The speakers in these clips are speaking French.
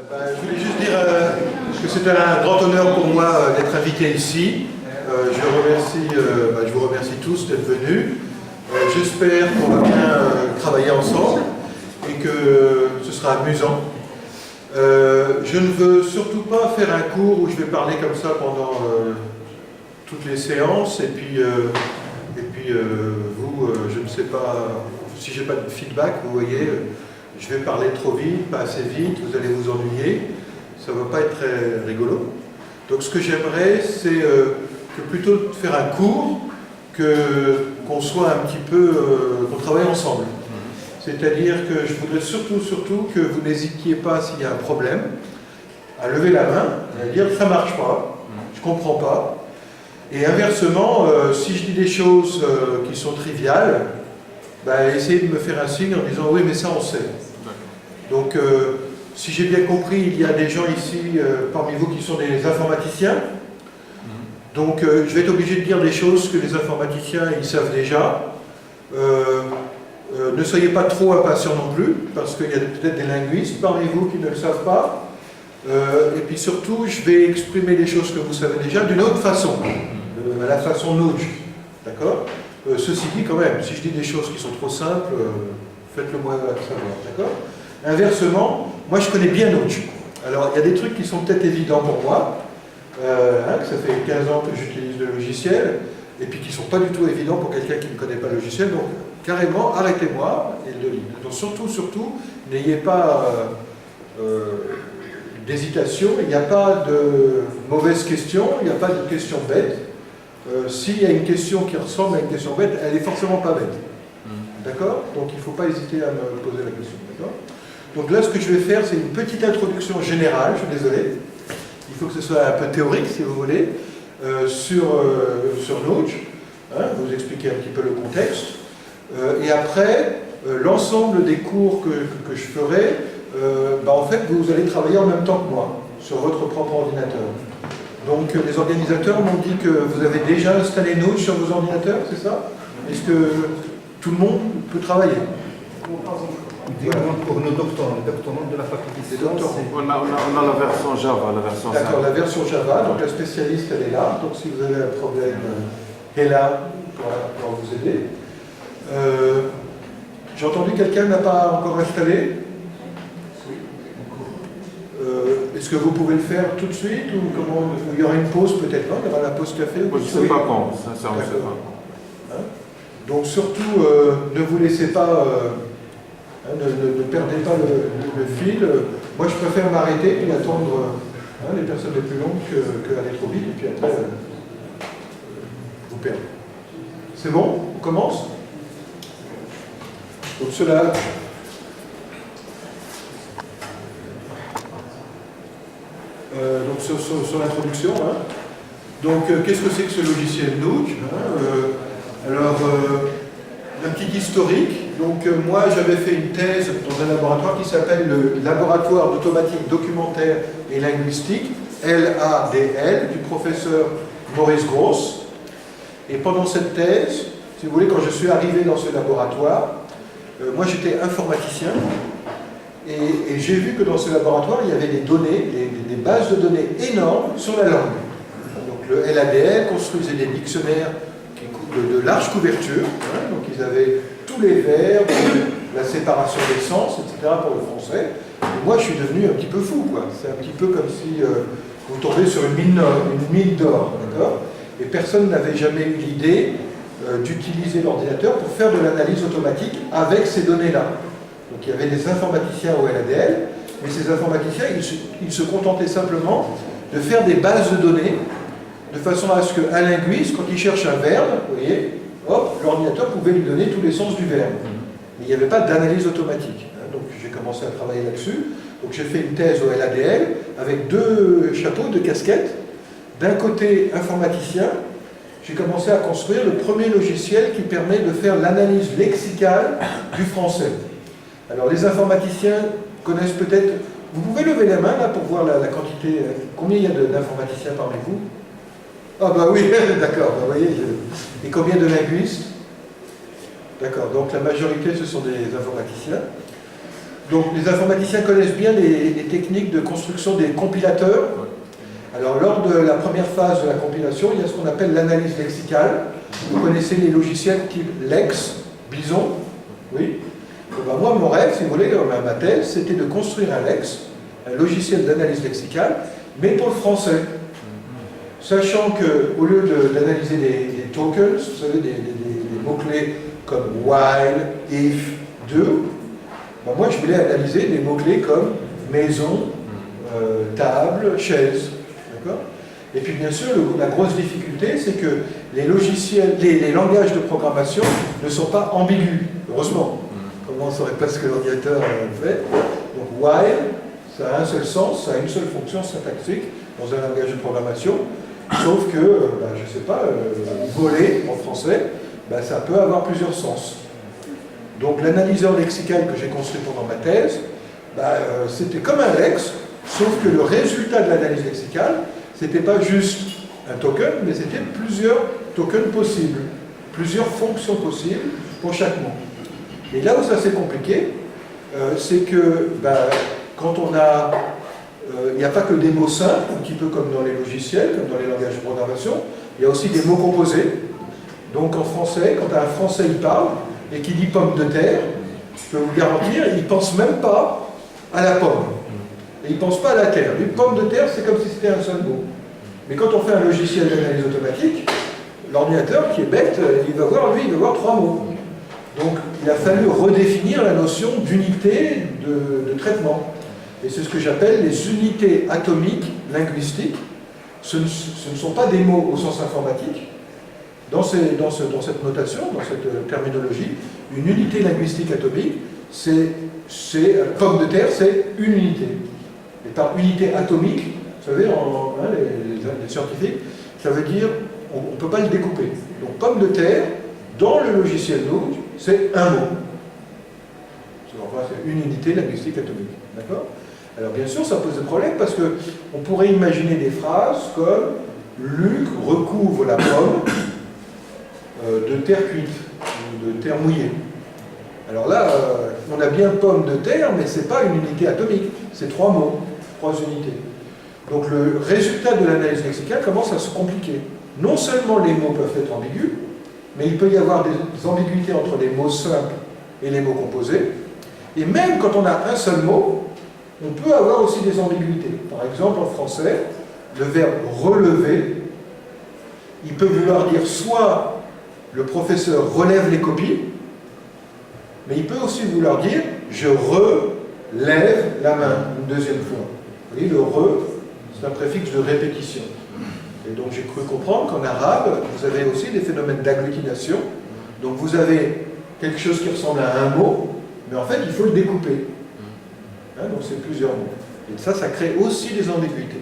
Je voulais juste dire que c'est un grand honneur pour moi d'être invité ici. Je vous remercie tous d'être venus. J'espère qu'on va bien travailler ensemble et que ce sera amusant. Je ne veux surtout pas faire un cours où je vais parler comme ça pendant toutes les séances et puis vous, je ne sais pas, si j'ai pas de feedback, vous voyez, je vais parler trop vite, pas assez vite, vous allez vous ennuyer, ça ne va pas être très rigolo. Donc ce que j'aimerais, c'est que plutôt de faire un cours, qu'on soit un petit peu, qu'on travaille ensemble. C'est-à-dire que je voudrais surtout que vous n'hésitiez pas s'il y a un problème, à lever la main, à dire ça ne marche pas, je ne comprends pas. Et inversement, si je dis des choses qui sont triviales, essayez de me faire un signe en disant oui mais ça on sait. Donc si j'ai bien compris, il y a des gens ici parmi vous qui sont des informaticiens. Donc je vais être obligé de dire des choses que les informaticiens ils savent déjà. Ne soyez pas trop impatients non plus, parce qu'il y a peut-être des linguistes parmi vous qui ne le savent pas. Et puis surtout, je vais exprimer les choses que vous savez déjà d'une autre façon, à la façon Nudge. D'accord? Ceci dit, quand même, si je dis des choses qui sont trop simples, faites-le moi savoir. D'accord? Inversement, moi je connais bien Nudge. Alors, il y a des trucs qui sont peut-être évidents pour moi, que ça fait 15 ans que j'utilise le logiciel, et puis qui ne sont pas du tout évidents pour quelqu'un qui ne connaît pas le logiciel. Donc, carrément, arrêtez-moi et le lisez. Donc, surtout, n'ayez pas d'hésitation, il n'y a pas de mauvaise question, il n'y a pas de question bête. S'il y a une question qui ressemble à une question bête, elle n'est forcément pas bête. D'accord? Donc, il ne faut pas hésiter à me poser la question. D'accord? Donc là, ce que je vais faire, c'est une petite introduction générale, je suis désolé. Il faut que ce soit un peu théorique, si vous voulez, sur Nudge, vous expliquer un petit peu le contexte. Et après, l'ensemble des cours que je ferai, en fait, vous allez travailler en même temps que moi, sur votre propre ordinateur. Donc, les organisateurs m'ont dit que vous avez déjà installé Nudge sur vos ordinateurs, c'est ça? Est-ce que tout le monde peut travailler? Pour nos doctorants, les doctorants de la faculté de sciences. On a la version Java, la version simple. D'accord, la version Java, donc la spécialiste elle est là, donc si vous avez un problème, elle est là pour vous aider. J'ai entendu quelqu'un n'a pas encore installé. Est-ce que vous pouvez le faire tout de suite ou comment? Il y aura une pause peut-être, non? Il y aura la pause café ou je ne sais pas quand, sincèrement, je ne sais pas quand. Donc surtout, ne vous laissez pas, ne perdez pas le fil. Moi je préfère m'arrêter et attendre les personnes les plus longues qu'aller trop vite et puis après vous perdez. C'est bon? On commence? Donc cela... donc sur l'introduction, donc qu'est-ce que c'est que ce logiciel Nudge? Un petit historique. Donc moi j'avais fait une thèse dans un laboratoire qui s'appelle le Laboratoire d'automatique documentaire et linguistique, LADL, du professeur Maurice Gross. Et pendant cette thèse, si vous voulez, quand je suis arrivé dans ce laboratoire, moi j'étais informaticien. Et j'ai vu que dans ce laboratoire, il y avait des données, des bases de données énormes sur la langue. Donc le LADL construisait des dictionnaires de large couverture, donc ils avaient tous les verbes, la séparation des sens, etc. pour le français. Et moi, je suis devenu un petit peu fou, quoi. C'est un petit peu comme si vous tombez sur une mine d'or, d'accord? Et personne n'avait jamais eu l'idée d'utiliser l'ordinateur pour faire de l'analyse automatique avec ces données-là. Donc il y avait des informaticiens au LADL, mais ces informaticiens, ils se contentaient simplement de faire des bases de données, de façon à ce qu'un linguiste, quand il cherche un verbe, vous voyez, hop, l'ordinateur pouvait lui donner tous les sens du verbe. Mais il n'y avait pas d'analyse automatique. Donc j'ai commencé à travailler là-dessus. Donc j'ai fait une thèse au LADL avec deux chapeaux, deux casquettes. D'un côté informaticien, j'ai commencé à construire le premier logiciel qui permet de faire l'analyse lexicale du français. Alors les informaticiens connaissent peut-être... Vous pouvez lever la main là pour voir la quantité... Combien il y a d'informaticiens parmi vous? Ah bah oui, d'accord, vous voyez. Et combien de linguistes? D'accord, donc la majorité ce sont des informaticiens. Donc les informaticiens connaissent bien les techniques de construction des compilateurs. Alors lors de la première phase de la compilation, il y a ce qu'on appelle l'analyse lexicale. Vous connaissez les logiciels type Lex, Bison, oui. Et ben moi, mon rêve, si vous voulez, ma thèse, c'était de construire un Lex, un logiciel d'analyse lexicale, mais pour le français. Sachant qu'au lieu d'analyser des tokens, vous savez, des mots-clés comme while, if, do, ben moi je voulais analyser des mots-clés comme maison, table, chaise. D'accord ? Et puis bien sûr, la grosse difficulté, c'est que les logiciels, les langages de programmation ne sont pas ambigus, heureusement. Comment on ne saurait pas ce que l'ordinateur fait. Donc while, ça a un seul sens, ça a une seule fonction syntaxique dans un langage de programmation, sauf que, je ne sais pas, voler en français, ça peut avoir plusieurs sens. Donc l'analyseur lexical que j'ai construit pendant ma thèse, c'était comme un lex, sauf que le résultat de l'analyse lexicale, c'était pas juste un token, mais c'était plusieurs tokens possibles, plusieurs fonctions possibles pour chaque mot. Et là où ça s'est compliqué, c'est que quand on a... il n'y a pas que des mots simples, un petit peu comme dans les logiciels, comme dans les langages de programmation, il y a aussi des mots composés. Donc en français, quand un Français il parle et qu'il dit pomme de terre, je peux vous garantir, il ne pense même pas à la pomme. Et il ne pense pas à la terre. Une pomme de terre, c'est comme si c'était un seul mot. Mais quand on fait un logiciel d'analyse automatique, l'ordinateur qui est bête, il va voir trois mots. Donc il a fallu redéfinir la notion d'unité de traitement. Et c'est ce que j'appelle les unités atomiques linguistiques. Ce ne sont pas des mots au sens informatique. Dans cette notation, dans cette terminologie, une unité linguistique atomique, pomme de terre, c'est une unité. Et par unité atomique, vous savez, les scientifiques, ça veut dire, on ne peut pas le découper. Donc pomme de terre, dans le logiciel Nouge, c'est un mot. C'est une unité linguistique atomique. D'accord ? Alors bien sûr, ça pose des problèmes parce qu'on pourrait imaginer des phrases comme « Luc recouvre la pomme de terre cuite » ou de terre mouillée. Alors là, on a bien pomme de terre, mais ce n'est pas une unité atomique, c'est trois mots, trois unités. Donc le résultat de l'analyse lexicale commence à se compliquer. Non seulement les mots peuvent être ambigus, mais il peut y avoir des ambiguïtés entre les mots simples et les mots composés. Et même quand on a un seul mot, on peut avoir aussi des ambiguïtés. Par exemple, en français, le verbe « relever », il peut vouloir dire soit le professeur relève les copies, mais il peut aussi vouloir dire « je relève la main » une deuxième fois. Vous voyez, le « re », c'est un préfixe de répétition. Et donc j'ai cru comprendre qu'en arabe, vous avez aussi des phénomènes d'agglutination. Donc vous avez quelque chose qui ressemble à un mot, mais en fait il faut le découper. Donc c'est plusieurs mots. Et ça crée aussi des ambiguïtés.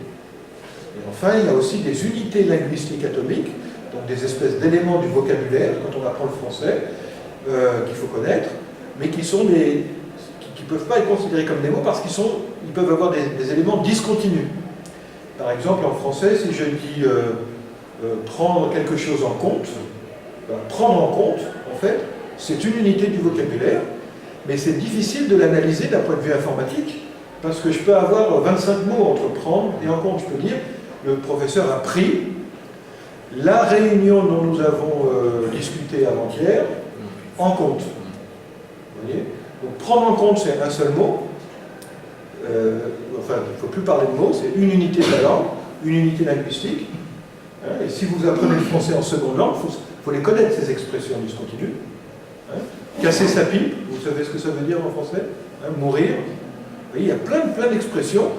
Et enfin, il y a aussi des unités linguistiques atomiques, donc des espèces d'éléments du vocabulaire, quand on apprend le français, qu'il faut connaître, mais qui sont qui ne peuvent pas être considérés comme des mots parce qu'ils peuvent avoir des éléments discontinus. Par exemple, en français, si je dis prendre quelque chose en compte, prendre en compte, en fait, c'est une unité du vocabulaire, mais c'est difficile de l'analyser d'un point de vue informatique, parce que je peux avoir 25 mots entre prendre et en compte. Je peux dire, le professeur a pris la réunion dont nous avons discuté avant-hier en compte. Vous voyez ? Donc prendre en compte, c'est un seul mot. Enfin, il ne faut plus parler de mots, c'est une unité de la langue, une unité linguistique. Et si vous apprenez le français en seconde langue, il faut les connaître, ces expressions discontinues. Casser sa pipe, vous savez ce que ça veut dire en français ? Mourir. Vous voyez, il y a plein d'expressions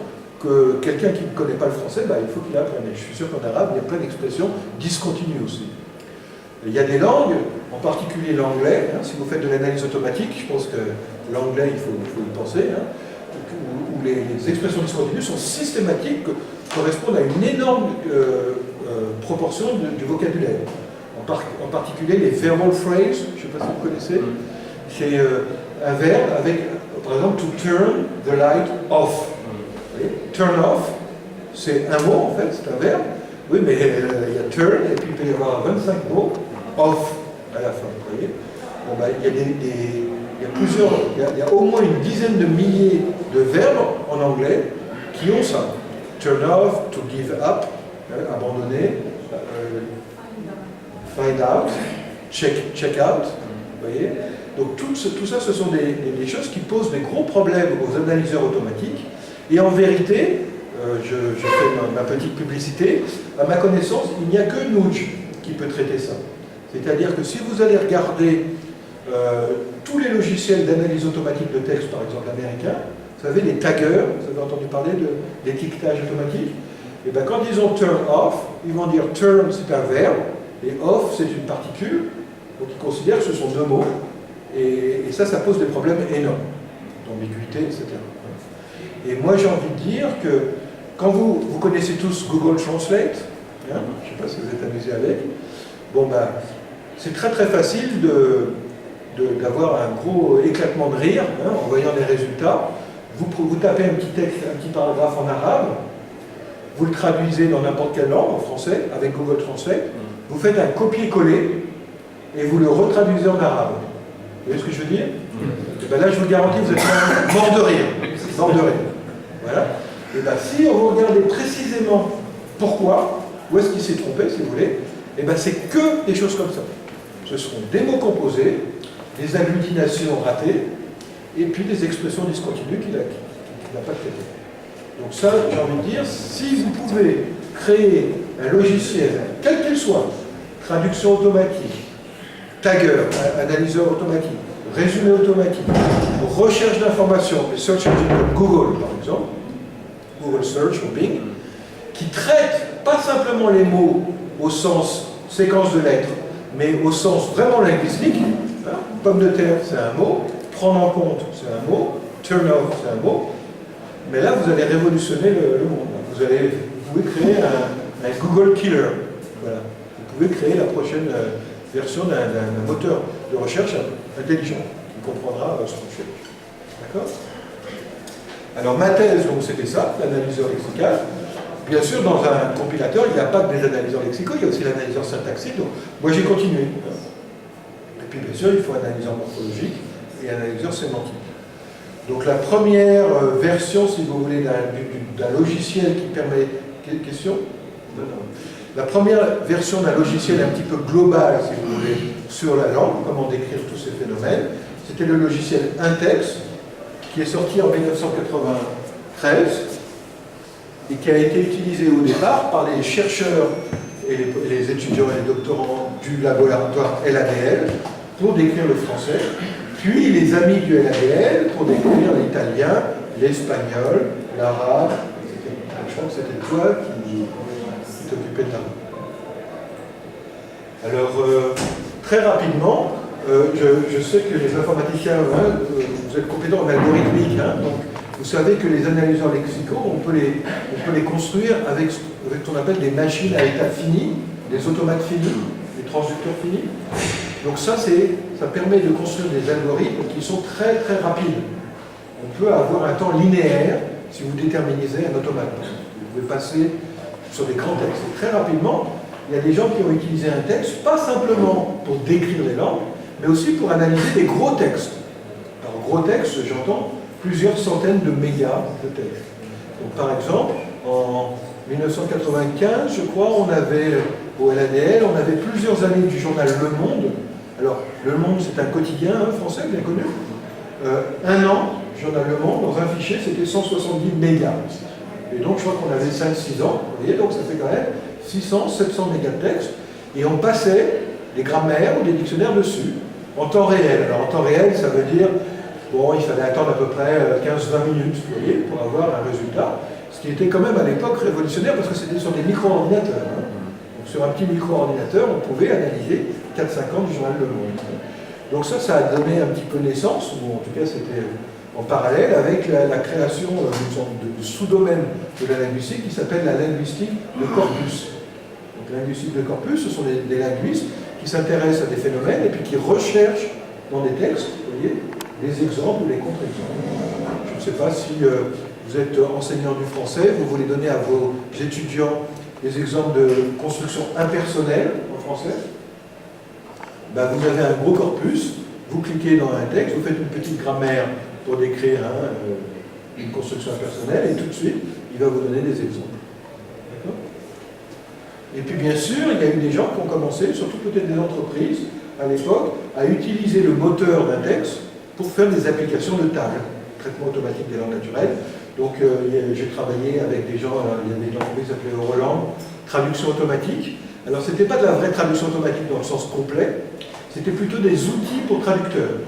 que quelqu'un qui ne connaît pas le français, il faut qu'il apprenne. Et je suis sûr qu'en arabe, il y a plein d'expressions discontinues aussi. Il y a des langues, en particulier l'anglais, si vous faites de l'analyse automatique, je pense que l'anglais, il faut y penser, où les expressions discontinues sont systématiques, correspondent à une énorme proportion du vocabulaire. En particulier les verbal phrases, je ne sais pas si vous connaissez, c'est un verbe avec, par exemple, to turn the light off. Vous voyez, turn off, c'est un mot en fait, c'est un verbe. Oui, mais il y a turn, et puis il peut y avoir 25 mots off à la fin. Vous voyez, il y a il y a au moins une dizaine de milliers de verbes en anglais qui ont ça. Turn off, to give up, abandonner, find out, check out, vous voyez. Donc tout ça, ce sont des choses qui posent des gros problèmes aux analyseurs automatiques. Et en vérité, je fais ma petite publicité, à ma connaissance, il n'y a que Nudge qui peut traiter ça. C'est-à-dire que si vous allez regarder tous les logiciels d'analyse automatique de texte, par exemple américains, vous savez, les taggers, vous avez entendu parler d'étiquetage automatique, et bien quand ils ont turn off, ils vont dire turn c'est un verbe, et off c'est une particule, donc ils considèrent que ce sont deux mots, et ça pose des problèmes énormes, d'ambiguïté, etc. Et moi j'ai envie de dire que, quand vous connaissez tous Google Translate, hein, je ne sais pas si vous êtes amusé avec, bon ben, c'est très très facile d'avoir un gros éclatement de rire hein, en voyant les résultats. Vous tapez un petit texte, un petit paragraphe en arabe, vous le traduisez dans n'importe quelle langue, en français, avec Google Translate, vous faites un copier-coller et vous le retraduisez en arabe. Vous voyez ce que je veux dire? Et bien là, je vous garantis, vous êtes mort de rire. Mort de rire. Voilà. Et bien si on regardait précisément pourquoi, où est-ce qu'il s'est trompé, si vous voulez, et bien c'est que des choses comme ça. Ce seront des mots composés, des agglutinations ratées, et puis des expressions discontinues qu'il n'a pas traitées. Donc ça, j'ai envie de dire, si vous pouvez créer un logiciel, quel qu'il soit, traduction automatique, tagger, analyseur automatique, résumé automatique, recherche d'informations, les search engines comme Google par exemple, Google Search ou Bing, qui traite pas simplement les mots au sens séquence de lettres, mais au sens vraiment linguistique. Hein, pomme de terre, c'est un mot, prendre en compte, c'est un mot, turn off, c'est un mot, mais là vous allez révolutionner le monde. Vous pouvez créer un Google Killer. Voilà. Vous pouvez créer la prochaine version d'un moteur de recherche intelligent qui comprendra ce qu'on fait. D'accord? Alors ma thèse, donc c'était ça, l'analyseur lexical. Bien sûr, dans un compilateur, il n'y a pas que des analyseurs lexicaux, il y a aussi l'analyseur syntaxique. Donc moi j'ai continué. Et puis bien sûr, il faut un analyseur morphologique et un analyseur sémantique. Donc la première version, si vous voulez, d'un logiciel qui permet... Quelle question? La première version d'un logiciel un petit peu global, si vous voulez, sur la langue, comment décrire tous ces phénomènes, c'était le logiciel Intex, qui est sorti en 1993 et qui a été utilisé au départ par les chercheurs et les étudiants et les doctorants du laboratoire LADL pour décrire le français, puis les amis du LADL pour décrire l'italien, l'espagnol, l'arabe, etc. Je crois que c'était toi qui t'occupais de ça. Alors, très rapidement, je sais que les informaticiens, hein, vous êtes compétents en algorithmique, hein, donc vous savez que les analyseurs lexicaux, on peut les construire avec ce qu'on appelle des machines à état fini, des automates finis, des transducteurs finis. Donc ça permet de construire des algorithmes qui sont très très rapides. On peut avoir un temps linéaire si vous déterminisez un automate. Vous pouvez passer sur des grands textes. Et très rapidement, il y a des gens qui ont utilisé un texte, pas simplement pour décrire les langues, mais aussi pour analyser des gros textes. Alors gros textes, j'entends plusieurs centaines de mégas de textes. Donc par exemple, en 1995, je crois, on avait, au LADL, on avait plusieurs années du journal Le Monde. Alors, Le Monde, c'est un quotidien hein, français, bien connu. Un an, journal Le Monde, dans un fichier, c'était 170 mégas. Et donc, je crois qu'on avait 5-6 ans, vous voyez, donc ça fait quand même 600-700 mégas de texte. Et on passait des grammaires ou des dictionnaires dessus, en temps réel. Alors, en temps réel, ça veut dire, bon, il fallait attendre à peu près 15-20 minutes, vous voyez, pour avoir un résultat. Ce qui était quand même à l'époque révolutionnaire, parce que c'était sur des micro-ordinateurs. Hein. Donc, sur un petit micro-ordinateur, on pouvait analyser 4-5 ans du journal Le Monde. Donc ça a donné un petit peu naissance, ou en tout cas c'était en parallèle avec la création d'une sorte de sous-domaine de la linguistique qui s'appelle la linguistique de corpus. Donc la linguistique de corpus, ce sont des linguistes qui s'intéressent à des phénomènes et puis qui recherchent dans des textes, vous voyez, des exemples ou des contre-exemples. Je ne sais pas si vous êtes enseignant du français, vous voulez donner à vos étudiants des exemples de construction impersonnelle en français. Ben, vous avez un gros corpus vous cliquez dans un texte, vous faites une petite grammaire pour décrire une construction impersonnelle, et tout de suite, il va vous donner des exemples. Et puis bien sûr, il y a eu des gens qui ont commencé, surtout peut-être des entreprises, à l'époque, à utiliser le moteur d'un texte pour faire des applications de table, traitement automatique des langues naturelles. Donc j'ai travaillé avec des gens, il y avait une entreprise qui s'appelait Roland, traduction automatique. Alors c'était pas de la vraie traduction automatique dans le sens complet, c'était plutôt des outils pour traducteurs.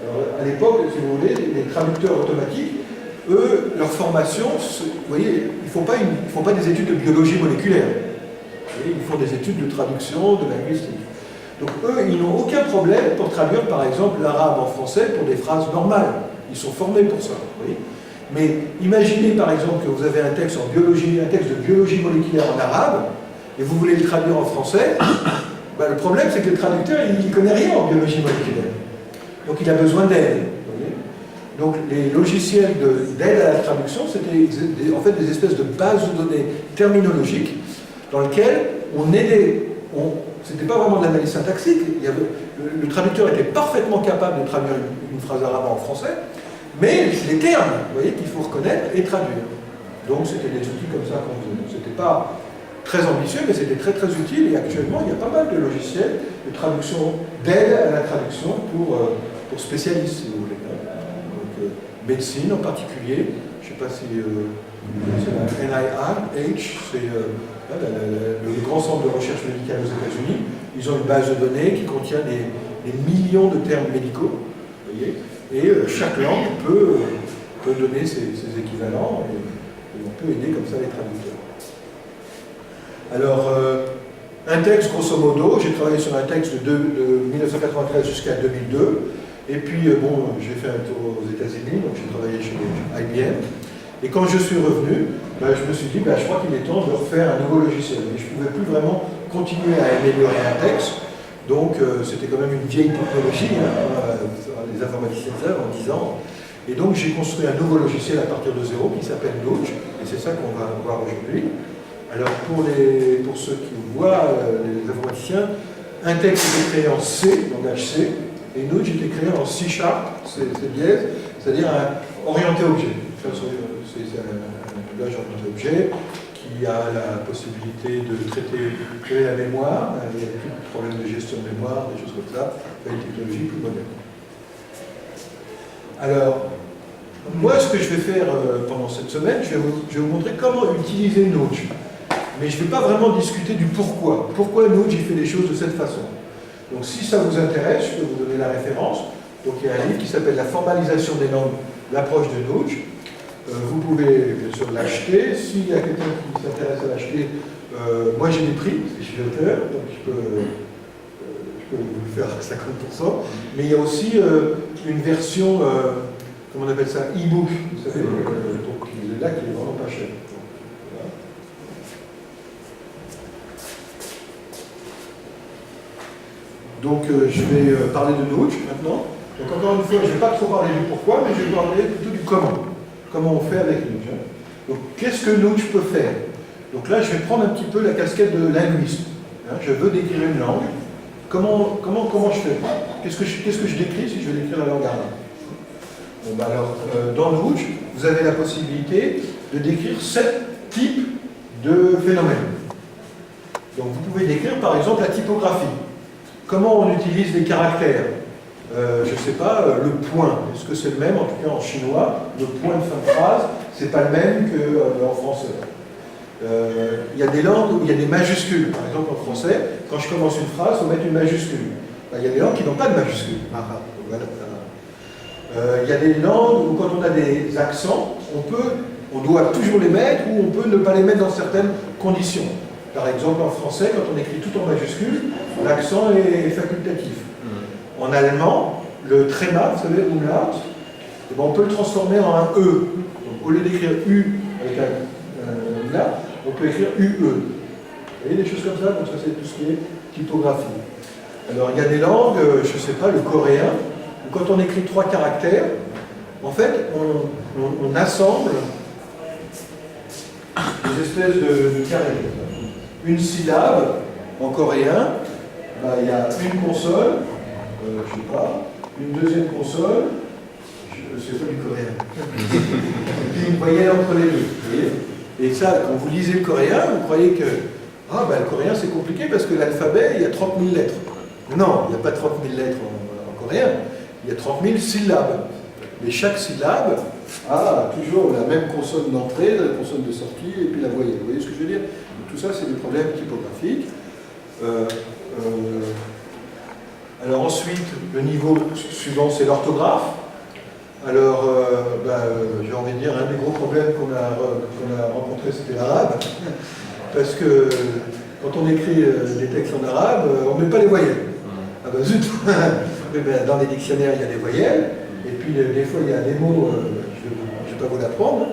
Alors, à l'époque, si vous voulez, les traducteurs automatiques, eux, leur formation, vous voyez, ils ne font pas des études de biologie moléculaire. Ils font des études de traduction, de linguistique. Donc eux, ils n'ont aucun problème pour traduire, par exemple, l'arabe en français pour des phrases normales. Ils sont formés pour ça. Vous voyez. Mais imaginez, par exemple, que vous avez un texte en biologie, un texte de biologie moléculaire en arabe, et vous voulez le traduire en français, ben, le problème, c'est que le traducteur, il ne connaît rien en biologie moléculaire. Donc il a besoin d'aide. Donc les logiciels d'aide à la traduction, c'était en fait des espèces de bases de données terminologiques dans lesquelles on aidait, c'était pas vraiment de l'analyse syntaxique, le traducteur était parfaitement capable de traduire une phrase arabe en français, mais les termes, vous voyez, qu'il faut reconnaître et traduire. Donc c'était des outils comme ça qu'on faisait. C'était pas très ambitieux, mais c'était très très utile, et actuellement il y a pas mal de logiciels de traduction, d'aide à la traduction pour spécialistes, si vous voulez. Donc, médecine en particulier, je ne sais pas si c'est la NIH, c'est le grand centre de recherche médicale aux États-Unis. Ils ont une base de données qui contient des millions de termes médicaux, vous voyez, et chaque langue peut donner ses équivalents, et on peut aider comme ça les traducteurs. Alors, un texte, grosso modo, j'ai travaillé sur un texte de 1993 jusqu'à 2002, et puis, bon, j'ai fait un tour aux États-Unis, donc j'ai travaillé chez IBM, et quand je suis revenu, ben, je me suis dit, ben, je crois qu'il est temps de refaire un nouveau logiciel. Mais je ne pouvais plus vraiment continuer à améliorer un texte, donc c'était quand même une vieille technologie, hein, les informaticiens savent, en 10 ans. Et donc j'ai construit un nouveau logiciel à partir de zéro qui s'appelle Notch, et c'est ça qu'on va voir aujourd'hui. Alors pour ceux qui voient, les informaticiens, un texte était créé en C, langage C, et Notch était créé en C#, C dièse, c'est-à-dire orienté objet. C'est un langage orienté objet qui a la possibilité de traiter la mémoire, il n'y a plus de problème de gestion de mémoire, des choses comme ça, avec une technologie plus moderne. Alors, moi ce que je vais faire pendant cette semaine, je vais vous montrer comment utiliser Notch. Mais je ne vais pas vraiment discuter du pourquoi. Pourquoi Notch fait les choses de cette façon. Donc si ça vous intéresse, je peux vous donner la référence. Donc il y a un livre qui s'appelle La formalisation des langues, l'approche de Notch. Vous pouvez bien sûr l'acheter. S'il y a quelqu'un qui s'intéresse à l'acheter, moi j'ai des prix, parce que je suis auteur, donc je peux vous le faire à 50%. Mais il y a aussi une version, comment on appelle ça, e-book, vous savez, donc il est là qui est vraiment pas cher. Donc je vais parler de Notch maintenant. Donc encore une fois, je ne vais pas trop parler du pourquoi, mais je vais parler plutôt du comment. Comment on fait avec Notch. Donc qu'est-ce que Notch peut faire? Donc là, je vais prendre un petit peu la casquette de linguiste. Je veux décrire une langue. Comment je fais? Qu'est-ce que je décris si je veux décrire la langue arabe? Bon, ben alors, dans Notch, vous avez la possibilité de décrire 7 types de phénomènes. Donc vous pouvez décrire par exemple la typographie. Comment on utilise les caractères? Je ne sais pas, le point, est-ce que c'est le même, en tout cas en chinois, le point de fin de phrase, c'est pas le même qu'en français. Il y a des langues où il y a des majuscules, par exemple en français, quand je commence une phrase, il faut mettre une majuscule. Il y a des langues qui n'ont pas de majuscule. Il y a des langues où quand on a des accents, on doit toujours les mettre ou on peut ne pas les mettre dans certaines conditions. Par exemple, en français, quand on écrit tout en majuscule, l'accent est facultatif. En allemand, le tréma, vous savez, umlaut, on peut le transformer en un E. Donc, au lieu d'écrire U avec un umlaut, on peut écrire UE. Vous voyez des choses comme ça? Donc ça, c'est tout ce qui est typographie. Alors, il y a des langues, je ne sais pas, le coréen, où quand on écrit 3 caractères, en fait, on assemble des espèces de carrés. Une syllabe, en coréen, il y a une consonne, je ne sais pas, une deuxième consonne, c'est pas du coréen, et puis une voyelle entre les deux. Vous voyez, et ça, quand vous lisez le coréen, vous croyez que le coréen c'est compliqué parce que l'alphabet, il y a 30 000 lettres. Non, il n'y a pas 30 000 lettres en coréen, il y a 30 000 syllabes. Mais chaque syllabe a toujours la même consonne d'entrée, la consonne de sortie, et puis la voyelle. Vous voyez ce que je veux dire? Tout ça, c'est des problèmes typographiques. Alors ensuite, le niveau suivant, c'est l'orthographe. Alors, j'ai envie de dire, un des gros problèmes qu'on a rencontré, c'était l'arabe. Parce que quand on écrit des textes en arabe, on ne met pas les voyelles. Ah ben zut. Dans les dictionnaires, il y a des voyelles. Et puis, des fois, il y a des mots, je ne vais pas vous l'apprendre.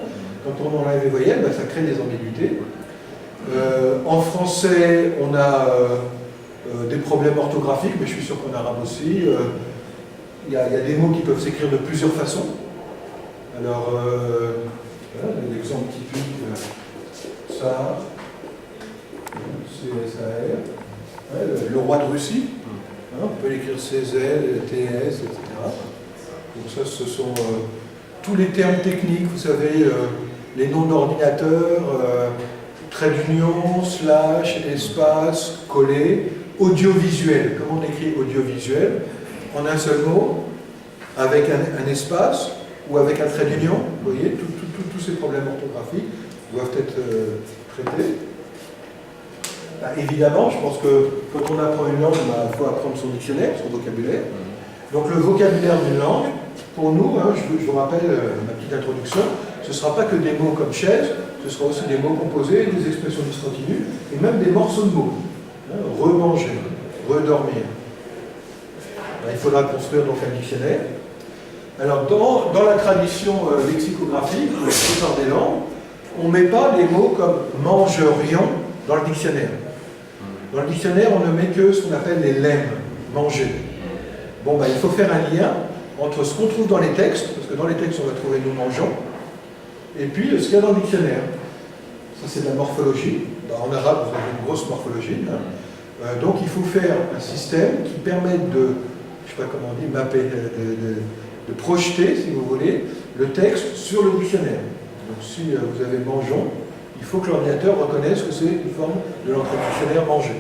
Quand on enlève les voyelles, ça crée des ambiguïtés. En français, on a des problèmes orthographiques, mais je suis sûr qu'en arabe aussi. Il y a des mots qui peuvent s'écrire de plusieurs façons. Alors, l'exemple typique, ça, CSAR, le roi de Russie. On peut l'écrire CZ, TS, etc. Donc ça, ce sont tous les termes techniques, vous savez, les noms d'ordinateurs, trait d'union, slash, espace, coller, audiovisuel. Comment on écrit audiovisuel? En un seul mot, avec un espace ou avec un trait d'union. Vous voyez, tous ces problèmes orthographiques doivent être traités. Évidemment, je pense que quand on apprend une langue, il faut apprendre son dictionnaire, son vocabulaire. Donc le vocabulaire d'une langue, pour nous, je vous rappelle ma petite introduction, ce ne sera pas que des mots comme chaise, ce sera aussi des mots composés, des expressions discontinues, et même des morceaux de mots. Remanger, redormir. Il faudra construire donc un dictionnaire. Alors dans la tradition lexicographique, la plupart des langues, on ne met pas des mots comme mangerions dans le dictionnaire. Dans le dictionnaire, on ne met que ce qu'on appelle les lemmes, manger. Bon, il faut faire un lien entre ce qu'on trouve dans les textes, parce que dans les textes, on va trouver nous mangeons, et puis ce qu'il y a dans le dictionnaire. Ça, c'est de la morphologie. En arabe, vous avez une grosse morphologie. Donc, il faut faire un système qui permette de, je ne sais pas comment on dit, mapper, de projeter, si vous voulez, le texte sur le dictionnaire. Donc, si vous avez mangeons, il faut que l'ordinateur reconnaisse que c'est une forme de l'entrée dictionnaire manger.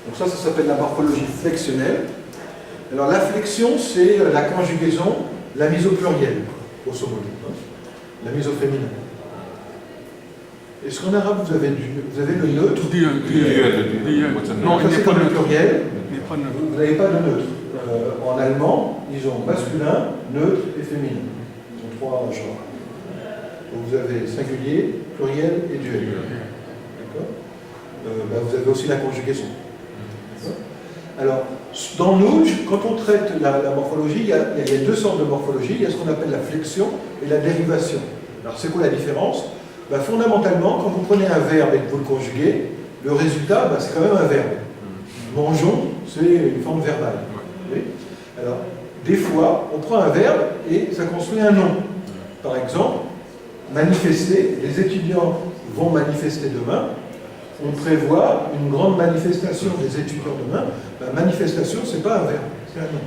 Donc ça s'appelle la morphologie flexionnelle. Alors la flexion, c'est la conjugaison, la mise au pluriel, grosso modo, la mise au féminin. Est-ce qu'en arabe, vous avez le neutre? Non, ça c'est comme le pluriel. Vous n'avez pas de neutre. En allemand, ils ont masculin, neutre et féminin. Ils ont trois genres. Donc vous avez singulier, pluriel et duel. D'accord? Vous avez aussi la conjugaison. Alors, dans Nouj, quand on traite la morphologie, il y a deux sortes de morphologie. Il y a ce qu'on appelle la flexion et la dérivation. Alors, c'est quoi la différence? Fondamentalement, quand vous prenez un verbe et que vous le conjuguez, le résultat, c'est quand même un verbe. Mangeons, c'est une forme verbale. Oui. Alors, des fois, on prend un verbe et ça construit un nom. Par exemple, manifester, les étudiants vont manifester demain. On prévoit une grande manifestation des étudiants demain. Manifestation, ce n'est pas un verbe, c'est un nom.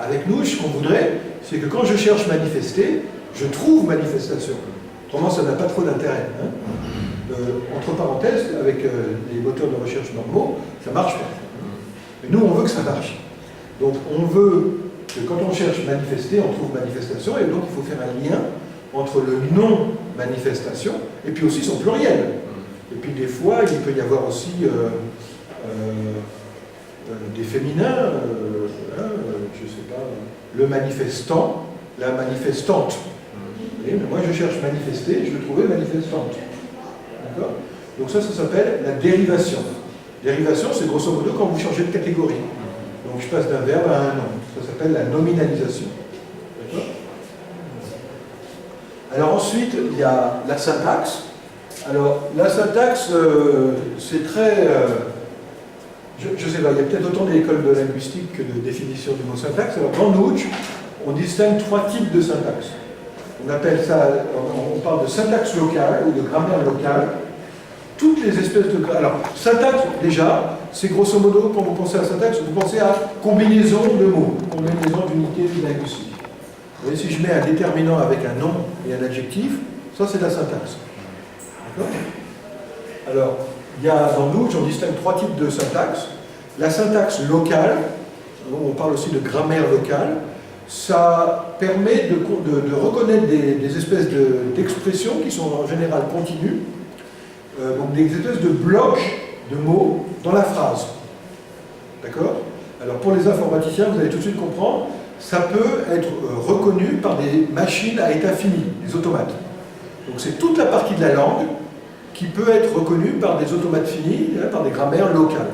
Avec nous, ce qu'on voudrait, c'est que quand je cherche manifester, je trouve manifestation. Autrement, ça n'a pas trop d'intérêt. Entre parenthèses, avec les moteurs de recherche normaux, ça marche pas. Mais nous, on veut que ça marche. Donc, on veut que quand on cherche manifester, on trouve manifestation, et donc il faut faire un lien entre le nom manifestation et puis aussi son pluriel. Et puis des fois, il peut y avoir aussi des féminins, je ne sais pas, le manifestant, la manifestante. Mais moi, je cherche manifester, je veux trouver manifestante. D'accord? Donc ça s'appelle la dérivation. Dérivation, c'est grosso modo quand vous changez de catégorie. Donc je passe d'un verbe à un nom. Ça s'appelle la nominalisation. D'accord? Alors ensuite, il y a la syntaxe. Alors, la syntaxe, c'est très... je ne sais pas, il y a peut-être autant d'écoles de linguistique que de définition du mot syntaxe. Alors, dans Nouj, on distingue trois types de syntaxe. On appelle ça, on parle de syntaxe locale ou de grammaire locale. Toutes les espèces de... Alors, syntaxe, déjà, c'est grosso modo, quand vous pensez à syntaxe, vous pensez à combinaison de mots, combinaison d'unités linguistiques. Vous voyez, si je mets un déterminant avec un nom et un adjectif, ça c'est la syntaxe. D'accord? Alors, il y a dans Nouge, on distingue trois types de syntaxe. La syntaxe locale, on parle aussi de grammaire locale, ça permet de reconnaître des espèces d'expressions qui sont en général continues, donc des espèces de blocs de mots dans la phrase. D'accord? Alors pour les informaticiens, vous allez tout de suite comprendre, ça peut être reconnu par des machines à état fini, des automates. Donc c'est toute la partie de la langue qui peut être reconnue par des automates finis, par des grammaires locales.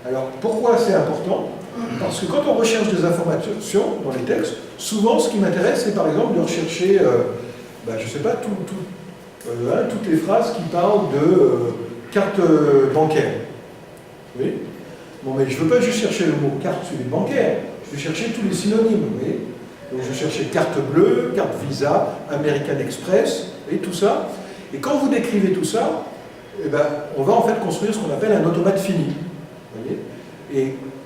Alors pourquoi c'est important? Parce que quand on recherche des informations dans les textes, souvent ce qui m'intéresse, c'est par exemple de rechercher, je ne sais pas, toutes les phrases qui parlent de carte bancaire. Oui. Bon, mais je ne veux pas juste chercher le mot carte suivi de bancaire, je veux chercher tous les synonymes. Vous voyez. Donc je vais chercher carte bleue, carte Visa, American Express, et tout ça. Et quand vous décrivez tout ça, eh ben, on va en fait construire ce qu'on appelle un automate fini. Vous voyez.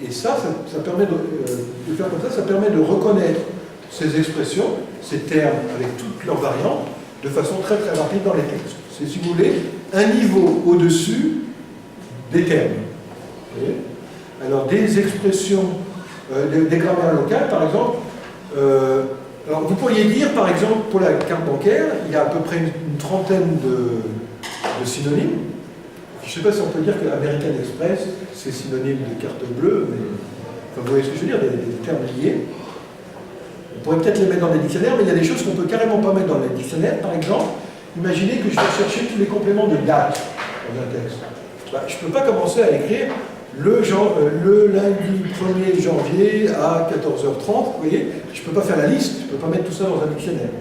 Et ça permet de faire comme ça, ça permet de reconnaître ces expressions, ces termes avec toutes leurs variantes, de façon très très rapide dans les textes. C'est, si vous voulez, un niveau au-dessus des termes. Vous voyez. Alors des expressions, des grammaires locales, par exemple, alors vous pourriez dire, par exemple, pour la carte bancaire, il y a à peu près une trentaine de synonymes. Je ne sais pas si on peut dire que American Express, c'est synonyme de carte bleue, mais enfin, vous voyez ce que je veux dire, des termes liés. On pourrait peut-être les mettre dans les dictionnaires, mais il y a des choses qu'on ne peut carrément pas mettre dans les dictionnaires. Par exemple, imaginez que je vais chercher tous les compléments de date dans un texte. Je ne peux pas commencer à écrire le lundi 1er janvier à 14h30, vous voyez, je ne peux pas faire la liste, je ne peux pas mettre tout ça dans un dictionnaire.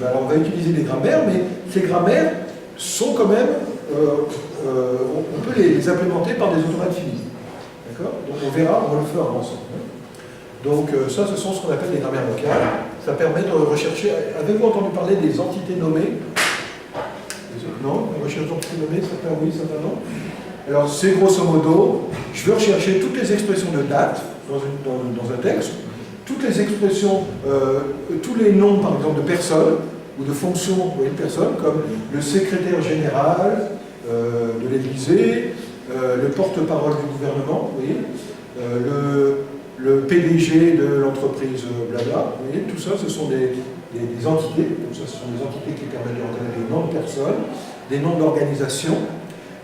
Alors on va utiliser des grammaires, mais ces grammaires sont quand même, on peut les implémenter par des automates finis. D'accord? Donc on verra, on va le faire ensemble. Donc ça, ce sont ce qu'on appelle des grammaires locales. Ça permet de rechercher, avez-vous entendu parler des entités nommées? Non? La recherche d'entités nommées, certains oui, certains non. Alors c'est grosso modo, je vais rechercher toutes les expressions de date dans un texte, toutes les expressions, tous les noms par exemple de personnes ou de fonctions de personnes comme le secrétaire général de l'Élysée, le porte-parole du gouvernement, vous voyez, le PDG de l'entreprise blabla, vous voyez, tout ça ce sont des entités, donc ça ce sont des entités qui permettent de reconnaître des noms de personnes, des noms d'organisations,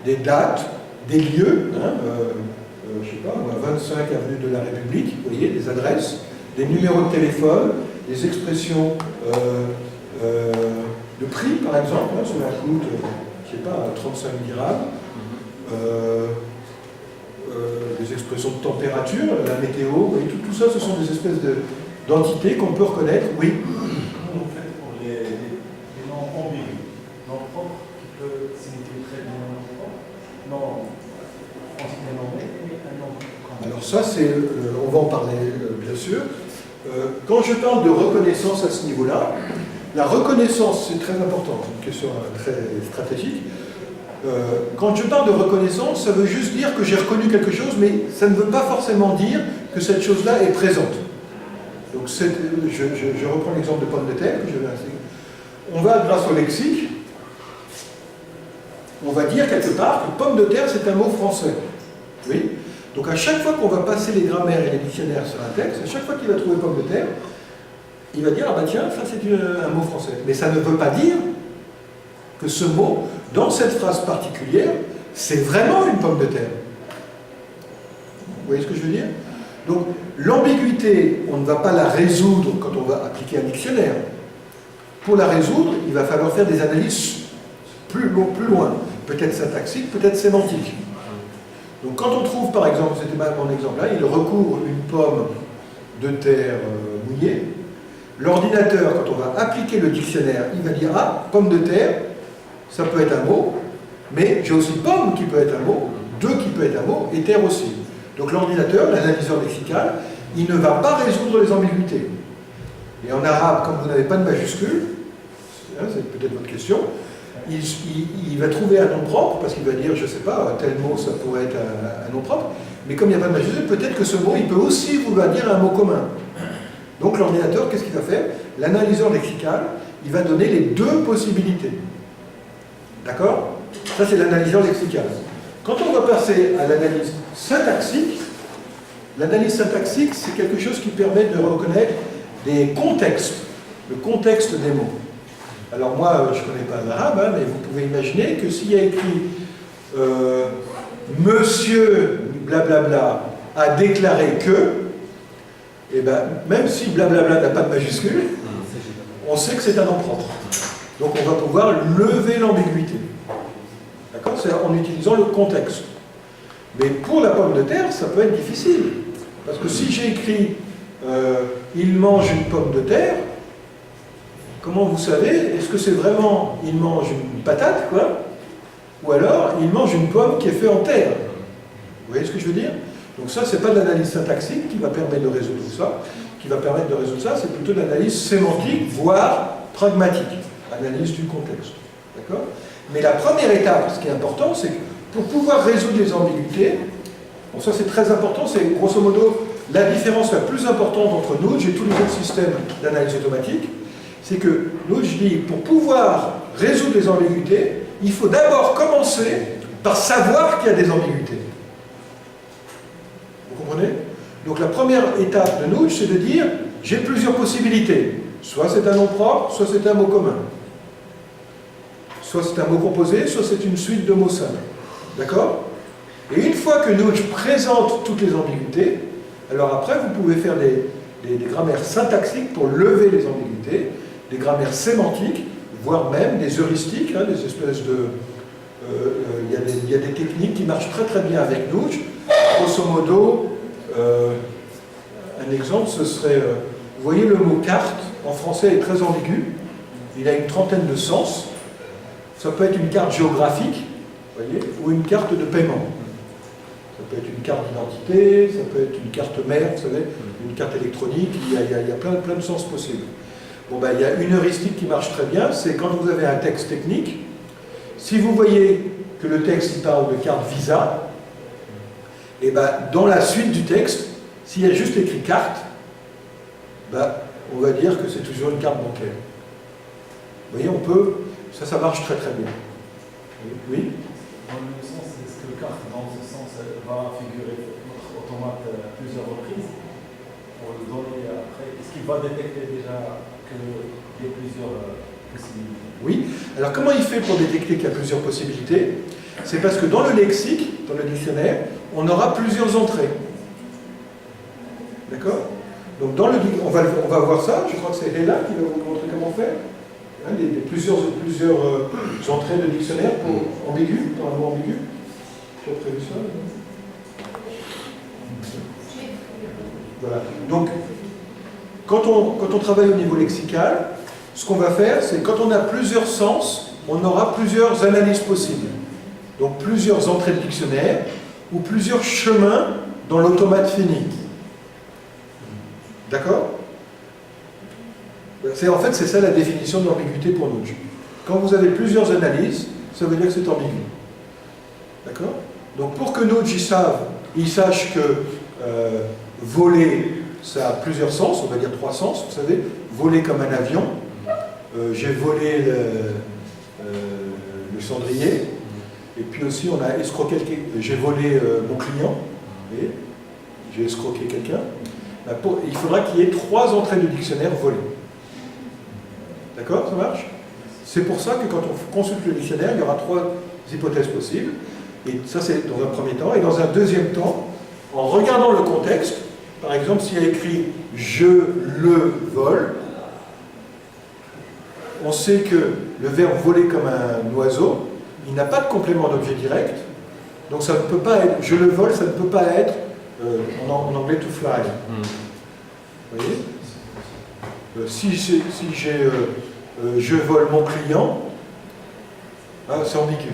des dates, des lieux, je ne sais pas, 25 avenue de la République, vous voyez, des adresses, des numéros de téléphone, des expressions de prix, par exemple, cela coûte, je ne sais pas, 35 dirhams, des expressions de température, la météo, vous voyez, tout ça, ce sont des espèces d'entités qu'on peut reconnaître, oui. En fait, pour les noms ambigus, noms propres qui peuvent signifier très bien nom propre, non ancien nommé, mais un nom propre. Alors ça, on va en parler bien sûr. Quand je parle de reconnaissance à ce niveau-là, la reconnaissance, c'est très important, c'est une question très stratégique. Quand je parle de reconnaissance, ça veut juste dire que j'ai reconnu quelque chose, mais ça ne veut pas forcément dire que cette chose-là est présente. Donc je reprends l'exemple de pomme de terre que je vais essayer. On va, grâce au lexique, on va dire quelque part que pomme de terre c'est un mot français. Oui. Donc à chaque fois qu'on va passer les grammaires et les dictionnaires sur un texte, à chaque fois qu'il va trouver pomme de terre, il va dire, ah bah tiens, ça c'est un mot français. Mais ça ne veut pas dire que ce mot, dans cette phrase particulière, c'est vraiment une pomme de terre. Vous voyez ce que je veux dire? Donc l'ambiguïté, on ne va pas la résoudre quand on va appliquer un dictionnaire. Pour la résoudre, il va falloir faire des analyses plus loin. Peut-être syntaxique, peut-être sémantique. Donc quand on trouve, par exemple, c'était mon exemple là, il recouvre une pomme de terre mouillée, l'ordinateur, quand on va appliquer le dictionnaire, il va dire, ah, pomme de terre, ça peut être un mot, mais j'ai aussi pomme qui peut être un mot, de qui peut être un mot, et terre aussi. Donc l'ordinateur, l'analyseur lexical, il ne va pas résoudre les ambiguïtés. Et en arabe, comme vous n'avez pas de majuscule, c'est peut-être votre question, il va trouver un nom propre, parce qu'il va dire, je ne sais pas, tel mot, ça pourrait être un nom propre, mais comme il n'y a pas de majuscule, peut-être que ce mot, il peut aussi vouloir dire un mot commun. Donc l'ordinateur, qu'est-ce qu'il va faire? L'analyseur lexical, il va donner les deux possibilités. D'accord? Ça, c'est l'analyseur lexical. Quand on va passer à l'analyse syntaxique, c'est quelque chose qui permet de reconnaître des contextes, le contexte des mots. Alors moi, je ne connais pas l'arabe, hein, mais vous pouvez imaginer que s'il y a écrit Monsieur blablabla a déclaré que, et ben, même si blablabla n'a pas de majuscule, on sait que c'est un nom propre. Donc on va pouvoir lever l'ambiguïté. D'accord? C'est en utilisant le contexte. Mais pour la pomme de terre, ça peut être difficile. Parce que si j'ai écrit il mange une pomme de terre, comment vous savez? Est-ce que c'est vraiment il mange une patate, quoi? Ou alors il mange une pomme qui est faite en terre? Vous voyez ce que je veux dire? Donc ça, c'est pas de l'analyse syntaxique qui va permettre de résoudre ça. Qui va permettre de résoudre ça, c'est plutôt de l'analyse sémantique, voire pragmatique. Analyse du contexte. D'accord? Mais la première étape, ce qui est important, c'est que pour pouvoir résoudre les ambiguïtés, bon, ça c'est très important, c'est grosso modo la différence la plus importante entre Nudge et tous les autres systèmes d'analyse automatique, c'est que Nudge dit, pour pouvoir résoudre les ambiguïtés, il faut d'abord commencer par savoir qu'il y a des ambiguïtés. Vous comprenez? Donc la première étape de Nudge, c'est de dire, j'ai plusieurs possibilités. Soit c'est un nom propre, soit c'est un mot commun. Soit c'est un mot composé, soit c'est une suite de mots simples. D'accord? Et une fois que Nudge présente toutes les ambiguïtés, alors après vous pouvez faire des grammaires syntaxiques pour lever les ambiguïtés, des grammaires sémantiques, voire même des heuristiques, hein, des espèces de... Il y a des techniques qui marchent très très bien avec Nudge. Grosso modo, un exemple, ce serait... vous voyez le mot carte, en français, est très ambigu. Il a une trentaine de sens. Ça peut être une carte géographique, voyez, ou une carte de paiement. Ça peut être une carte d'identité, ça peut être une carte mère, vous savez, une carte électronique, il y a plein de sens possibles. Bon, ben, il y a une heuristique qui marche très bien, c'est quand vous avez un texte technique, si vous voyez que le texte il parle de carte Visa, et ben, dans la suite du texte, s'il y a juste écrit carte, ben, on va dire que c'est toujours une carte bancaire. Vous voyez, on peut... Ça marche très très bien. Oui? Dans le sens, est-ce que carte, dans ce sens, va figurer notre automate à plusieurs reprises pour le donner après? Est-ce qu'il va détecter déjà qu'il y a plusieurs possibilités? Oui. Alors comment il fait pour détecter qu'il y a plusieurs possibilités? C'est parce que dans le lexique, dans le dictionnaire, on aura plusieurs entrées. D'accord? Donc dans le, on va voir ça, je crois que c'est Hela qui va vous montrer comment faire. Hein, plusieurs entrées de dictionnaire pour ambigu, dans un mot ambigu. Tu as prévu ça? Voilà. Donc, quand on travaille au niveau lexical, ce qu'on va faire, c'est quand on a plusieurs sens, on aura plusieurs analyses possibles. Donc plusieurs entrées de dictionnaire ou plusieurs chemins dans l'automate fini. D'accord? En fait, c'est ça la définition de l'ambiguïté pour Nudge. Quand vous avez plusieurs analyses, ça veut dire que c'est ambigu. D'accord? Donc pour que Nudge il sache que voler, ça a plusieurs sens, on va dire 3 sens, vous savez, voler comme un avion, j'ai volé le cendrier, et puis aussi on a escroqué, j'ai volé mon client, vous voyez, j'ai escroqué quelqu'un. Il faudra qu'il y ait 3 entrées de dictionnaire volées. D'accord? Ça marche? C'est pour ça que quand on consulte le dictionnaire, il y aura 3 hypothèses possibles. Et ça, c'est dans un premier temps. Et dans un deuxième temps, en regardant le contexte, par exemple, s'il y a écrit « je le vole », on sait que le verbe « voler comme un oiseau », il n'a pas de complément d'objet direct. Donc ça ne peut pas être « je le vole », ça ne peut pas être en anglais « to fly ». Vous voyez? Si j'ai je vole mon client, c'est ambigu.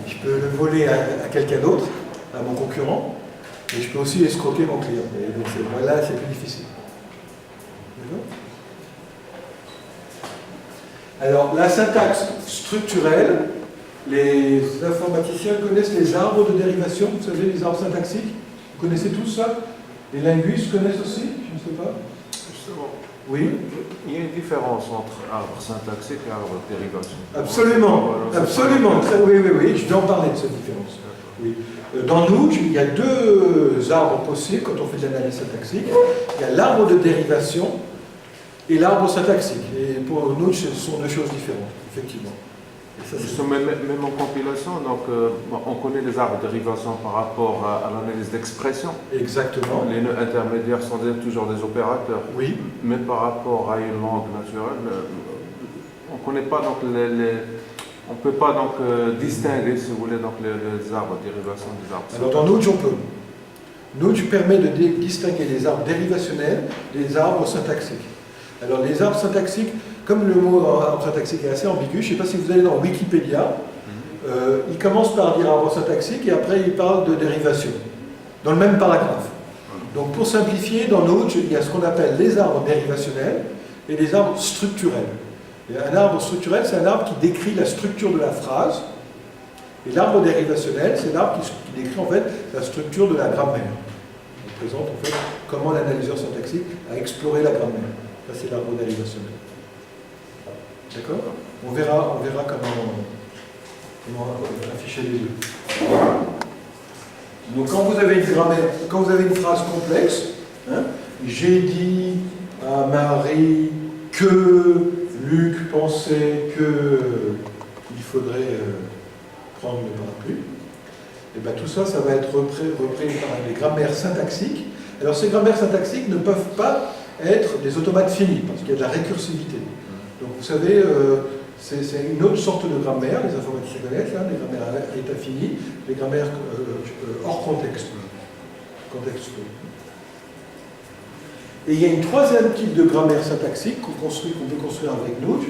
Je peux le voler à quelqu'un d'autre, à mon concurrent, et je peux aussi escroquer mon client. Et donc là, c'est plus difficile. Alors, la syntaxe structurelle, les informaticiens connaissent les arbres de dérivation, vous savez, les arbres syntaxiques. Vous connaissez tous ça? Les linguistes connaissent aussi? Je ne sais pas. Justement, Oui? il y a une différence entre arbre syntaxique et arbre de dérivation. Absolument, absolument. Oui, oui, oui, je vais en parler de cette différence. Oui. Dans Nouch, il y a deux arbres possibles quand on fait de l'analyse syntaxique. Il y a l'arbre de dérivation et l'arbre syntaxique. Et pour Nouch, ce sont deux choses différentes, effectivement. Et ça, Justement, même en compilation, donc, on connaît les arbres de dérivation par rapport à l'analyse d'expression. exactement. Les nœuds intermédiaires sont toujours des opérateurs. Oui. Mais par rapport à une langue naturelle, on ne connaît pas donc on ne peut pas donc distinguer, si vous voulez, donc les arbres de dérivation des arbres. Alors dans Nouch, on peut. Nouch permet de distinguer les arbres dérivationnels des arbres syntaxiques. Alors les arbres syntaxiques, comme le mot arbre syntaxique est assez ambigu, je ne sais pas si vous allez dans Wikipédia, il commence par dire arbre syntaxique et après il parle de dérivation, dans le même paragraphe. Donc pour simplifier, dans Nouch, il y a ce qu'on appelle les arbres dérivationnels et les arbres structurels. Et un arbre structurel, c'est un arbre qui décrit la structure de la phrase, et l'arbre dérivationnel, c'est l'arbre qui décrit en fait la structure de la grammaire. Il présente en fait comment l'analyseur syntaxique a exploré la grammaire. Ça, c'est l'arbre dérivationnel. D'accord? On verra comment afficher les deux. Donc quand vous avez une grammaire, quand vous avez une phrase complexe, hein, j'ai dit à Marie que Luc pensait qu'il faudrait prendre le parapluie, et bien tout ça, ça va être repris par les grammaires syntaxiques. Alors ces grammaires syntaxiques ne peuvent pas être des automates finis, parce qu'il y a de la récursivité. Donc vous savez, c'est une autre sorte de grammaire, les informaticiens connaissent, hein, les grammaires à état fini, les grammaires hors contexte. Et il y a une troisième type de grammaire syntaxique qu'on peut construire avec Nouch.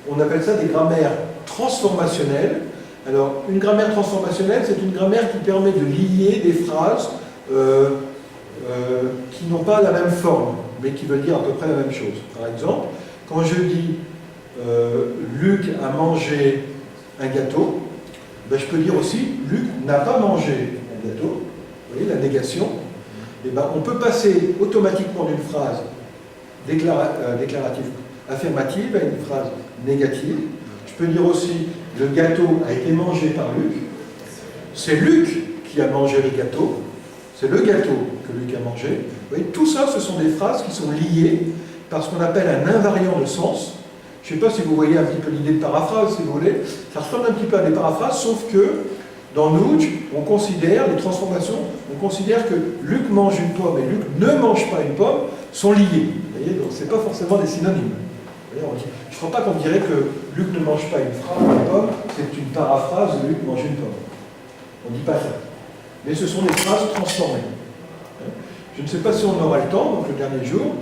On appelle ça des grammaires transformationnelles. Alors, une grammaire transformationnelle, c'est une grammaire qui permet de lier des phrases qui n'ont pas la même forme, mais qui veulent dire à peu près la même chose. Par exemple, quand je dis Luc a mangé un gâteau, ben, je peux dire aussi Luc n'a pas mangé un gâteau. Vous voyez, la négation. Et ben, on peut passer automatiquement d'une phrase déclarative affirmative à une phrase négative. Je peux dire aussi le gâteau a été mangé par Luc. C'est Luc qui a mangé le gâteau. C'est le gâteau que Luc a mangé. Vous voyez, tout ça, ce sont des phrases qui sont liées par ce qu'on appelle un invariant de sens. Je ne sais pas si vous voyez un petit peu l'idée de paraphrase, si vous voulez. Ça ressemble un petit peu à des paraphrases, sauf que dans Nouch, on considère, les transformations, on considère que Luc mange une pomme et Luc ne mange pas une pomme sont liés. Vous voyez, donc ce n'est pas forcément des synonymes. Vous voyez, je ne crois pas qu'on dirait que Luc ne mange pas une pomme, c'est une paraphrase de Luc mange une pomme. On ne dit pas ça. Mais ce sont des phrases transformées. Je ne sais pas si on aura le temps, donc le dernier jour,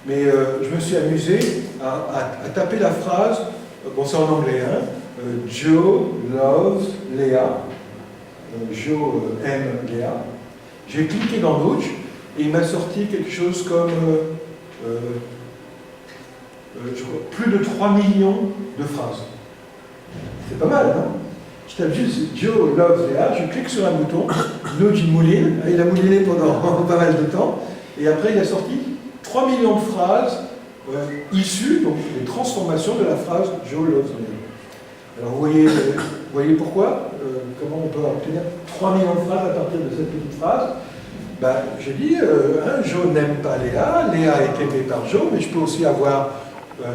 mais je me suis amusé à taper la phrase, bon c'est en anglais, hein, Joe loves Léa. Joe aime Léa. J'ai cliqué dans Nouch et il m'a sorti quelque chose comme je crois, plus de 3 millions de phrases. C'est pas mal, non? Je tape juste Joe loves Léa, je clique sur un bouton, Nouch il mouline, il a mouliné pendant pas mal de temps, et après il a sorti 3 millions de phrases issues, donc des transformations de la phrase Joe loves Léa. Alors vous voyez pourquoi comment on peut obtenir 3 millions de phrases à partir de cette petite phrase? Ben, j'ai dit, Joe n'aime pas Léa, Léa est aimée par Joe, mais je peux aussi avoir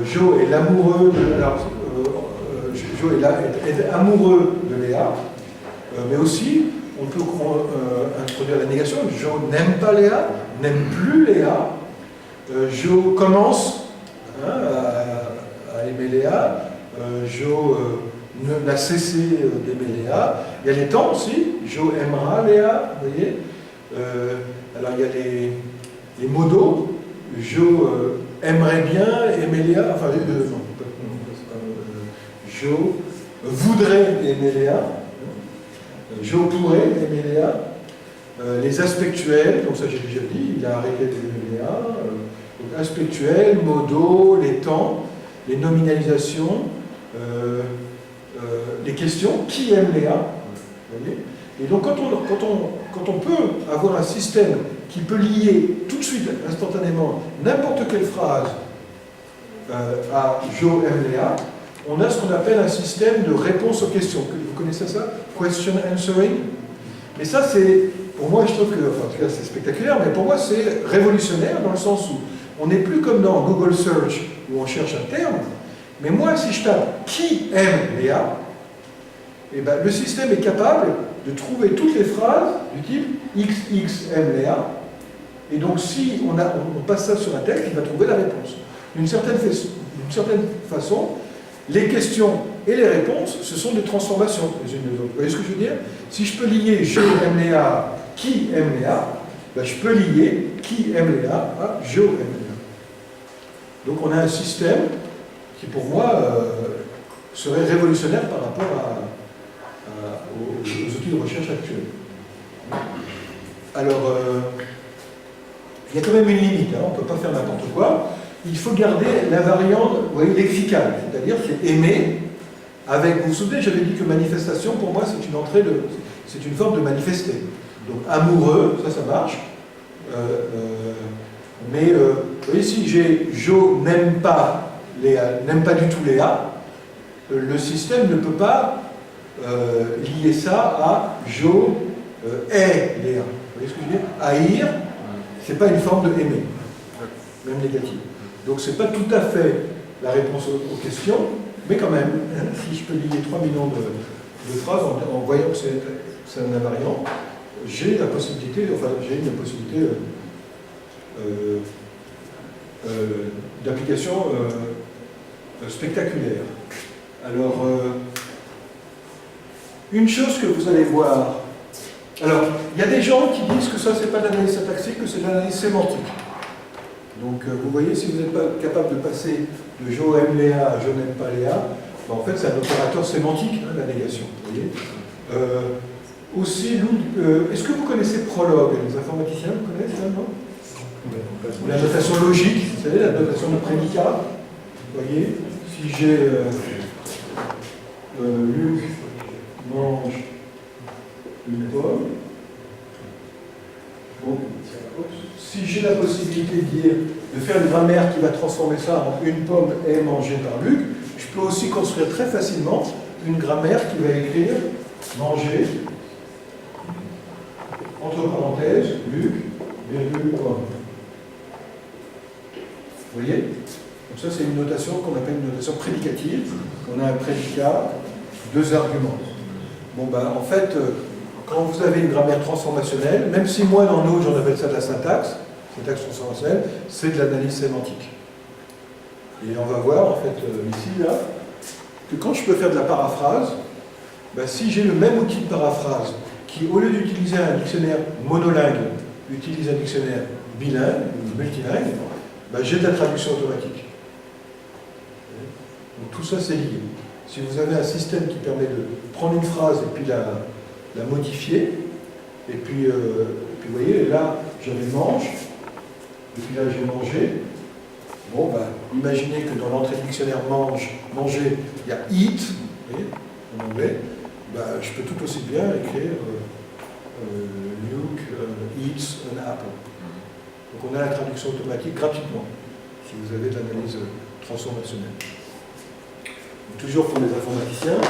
Joe est l'amoureux de Joe est amoureux de Léa, mais aussi on peut introduire la négation. Joe n'aime pas Léa, n'aime plus Léa. Joe commence à aimer Léa. Joe n'a cessé d'aimer Léa. Il y a les temps aussi. Joe aimera Léa, vous voyez. Alors il y a les modaux. Joe aimerait bien aimer Léa. Enfin, Joe voudrait aimer Léa. Joe pourrait aimer Léa. Les aspectuels, donc ça j'ai déjà dit, il a arrêté d'aimer Léa. Donc aspectuels, modaux, les temps, les nominalisations, les questions, qui aime Léa, vous voyez. Et donc quand on peut avoir un système qui peut lier tout de suite, instantanément, n'importe quelle phrase à Jo aime Léa, on a ce qu'on appelle un système de réponse aux questions. Vous connaissez ça? Question answering. Mais ça, c'est, pour moi, je trouve que, enfin, en tout cas, c'est spectaculaire, mais pour moi, c'est révolutionnaire dans le sens où on n'est plus comme dans Google Search, où on cherche un terme, mais moi, si je tape qui aime Léa, eh ben, le système est capable de trouver toutes les phrases du type XX aime Léa, et donc si on passe ça sur un texte, il va trouver la réponse. D'une certaine façon, les questions et les réponses, ce sont des transformations les unes des autres. Vous voyez ce que je veux dire? Si je peux lier je aime Léa, qui aime Léa, ben je peux lier qui aime Léa à je aime Léa. Donc on a un système qui pour moi serait révolutionnaire par rapport aux outils de recherche actuels. Alors, il y a quand même une limite, hein, on ne peut pas faire n'importe quoi. Il faut garder la variante, vous voyez, lexicale, c'est-à-dire c'est aimer avec, vous vous souvenez, j'avais dit que manifestation, pour moi, c'est une entrée c'est une forme de manifester. Donc amoureux, ça marche. Mais, vous voyez, si j'ai Jo n'aime pas Léa, n'aime pas du tout Léa, le système ne peut pas lier ça à Jo hait Léa. Vous voyez ce que je veux dire? Haïr, c'est pas une forme de aimer, même négative. Donc c'est pas tout à fait la réponse aux questions, mais quand même, si je peux lier 3 millions de phrases en voyant que c'est un invariant, j'ai la possibilité, enfin j'ai une possibilité d'application spectaculaire. Alors, une chose que vous allez voir, alors, il y a des gens qui disent que ça, c'est pas de l'analyse syntaxique, que c'est de l'analyse sémantique. Donc, vous voyez, si vous n'êtes pas capable de passer de Jo aime Léa à Je n'aime pas Léa, ben, en fait, c'est un opérateur sémantique, hein, la négation. Vous voyez aussi, est-ce que vous connaissez Prolog? Les informaticiens, vous connaissez ça, non? La notation logique, vous savez, la notation de prédicat. Vous voyez, si j'ai Luc mange une pomme, bon, si j'ai la possibilité de faire une grammaire qui va transformer ça en une pomme est mangée par Luc, je peux aussi construire très facilement une grammaire qui va écrire manger, entre parenthèses, Luc, virgule, pomme. Vous voyez? Donc ça, c'est une notation qu'on appelle une notation prédicative. On a un prédicat, 2 arguments. Bon, ben, en fait, quand vous avez une grammaire transformationnelle, même si moi, dans Node, j'en appelle ça de la syntaxe transformationnelle, c'est de l'analyse sémantique. Et on va voir, en fait, ici, là, que quand je peux faire de la paraphrase, ben, si j'ai le même outil de paraphrase qui, au lieu d'utiliser un dictionnaire monolingue, utilise un dictionnaire bilingue, ou multilingue, ben, j'ai de la traduction automatique. Donc tout ça, c'est lié. Si vous avez un système qui permet de prendre une phrase et puis la modifier, et puis vous voyez, là, j'avais mange, et puis là, j'ai mangé. Bon, ben, imaginez que dans l'entrée du dictionnaire manger, il y a eat, vous voyez, en anglais, ben, je peux tout aussi bien écrire Luke eats an apple. Donc on a la traduction automatique gratuitement, si vous avez de l'analyse transformationnelle. Toujours pour les informaticiens,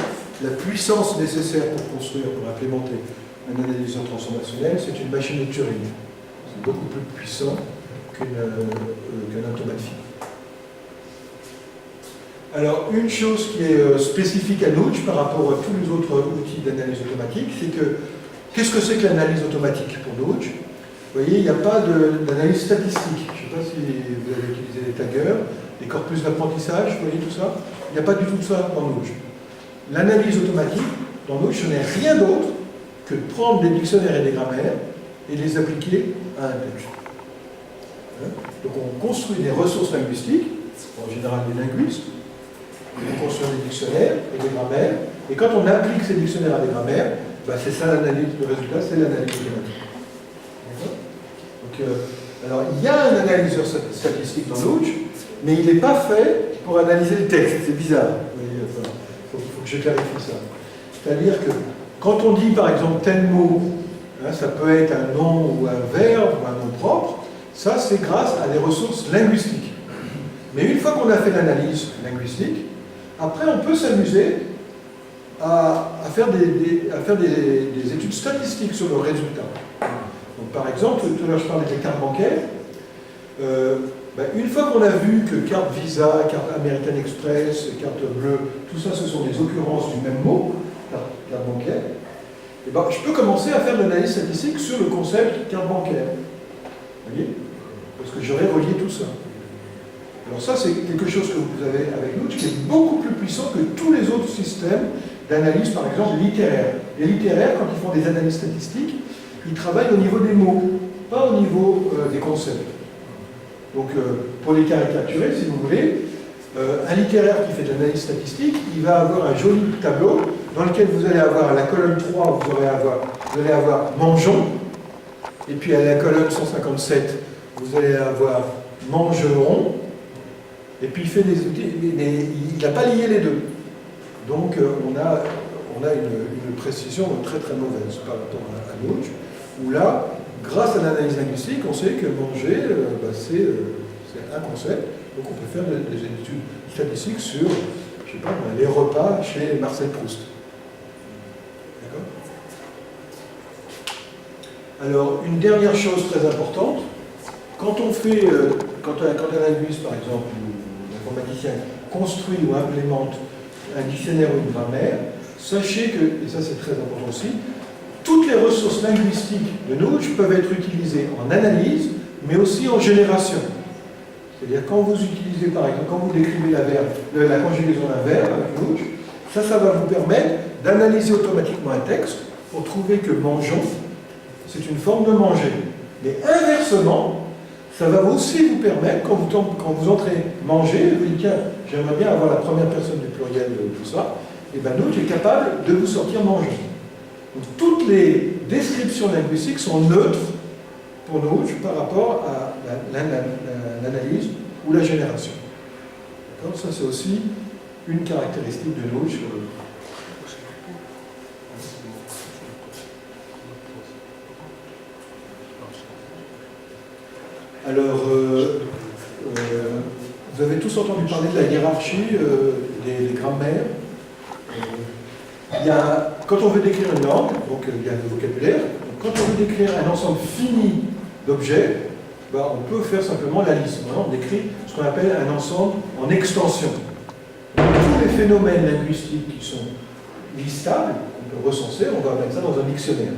la puissance nécessaire pour construire, pour implémenter un analyseur transformationnel, c'est une machine de Turing. C'est beaucoup plus puissant qu'un automate fini. Alors, une chose qui est spécifique à Notch par rapport à tous les autres outils d'analyse automatique, c'est que, qu'est-ce que c'est que l'analyse automatique pour Notch? Vous voyez, il n'y a pas d'analyse statistique. Je ne sais pas si vous avez utilisé les taggers, les corpus d'apprentissage, vous voyez tout ça? Il n'y a pas du tout de ça dans Notch. L'analyse automatique, dans Notch, ce n'est rien d'autre que de prendre des dictionnaires et des grammaires et les appliquer à un texte. Donc on construit des ressources linguistiques, en général des linguistes, on construit des dictionnaires et des grammaires, et quand on applique ces dictionnaires à des grammaires, ben c'est ça l'analyse, le résultat, c'est l'analyse automatique. Donc, alors il y a un analyseur statistique dans Notch, mais il n'est pas fait pour analyser le texte, c'est bizarre. Vous voyez, je clarifie ça. C'est-à-dire que quand on dit par exemple tel mot, hein, ça peut être un nom ou un verbe ou un nom propre, ça c'est grâce à des ressources linguistiques. Mais une fois qu'on a fait l'analyse linguistique, après on peut s'amuser à faire des études statistiques sur le résultat. Donc, par exemple, tout à l'heure je parlais des cartes bancaires. Une fois qu'on a vu que carte Visa, carte American Express, carte bleue, tout ça ce sont des occurrences du même mot, carte bancaire, et je peux commencer à faire de l'analyse statistique sur le concept carte bancaire. Vous voyez? Parce que j'aurais relié tout ça. Alors ça, c'est quelque chose que vous avez avec nous, qui est beaucoup plus puissant que tous les autres systèmes d'analyse, par exemple littéraires. Les littéraires, quand ils font des analyses statistiques, ils travaillent au niveau des mots, pas au niveau des concepts. Donc, pour les caricaturer, si vous voulez, un littéraire qui fait de l'analyse statistique, il va avoir un joli tableau dans lequel vous allez avoir à la colonne 3, vous allez avoir mangeons, et puis à la colonne 157, vous allez avoir mangeront, et puis il fait des outils, il n'a pas lié les deux. Donc on a une précision très très mauvaise par rapport à l'autre, où là, grâce à l'analyse linguistique, on sait que manger, c'est un concept, donc on peut faire des études statistiques sur, je sais pas, les repas chez Marcel Proust. D'accord? Alors, une dernière chose très importante, quand un linguiste, par exemple, ou un informaticien, construit ou implémente un dictionnaire ou une grammaire, sachez que, et ça c'est très important aussi, toutes les ressources linguistiques de Nouch peuvent être utilisées en analyse, mais aussi en génération. C'est-à-dire quand vous utilisez, par exemple, quand vous décrivez la conjugaison d'un verbe avec Nouch, ça va vous permettre d'analyser automatiquement un texte pour trouver que mangeons, c'est une forme de manger. Mais inversement, ça va aussi vous permettre, quand vous entrez manger, vous dites, tiens, j'aimerais bien avoir la première personne du pluriel de tout ça, et bien Nouch est capable de vous sortir manger. Donc, toutes les descriptions linguistiques sont neutres pour nous par rapport à l'analyse ou la génération. Ça, c'est aussi une caractéristique de nous. Alors, vous avez tous entendu parler de la hiérarchie des grammaires. Quand on veut décrire une langue, donc il y a le vocabulaire, quand on veut décrire un ensemble fini d'objets, on peut faire simplement la liste. On décrit ce qu'on appelle un ensemble en extension. Donc, tous les phénomènes linguistiques qui sont listables, on peut recenser, on va mettre ça dans un dictionnaire.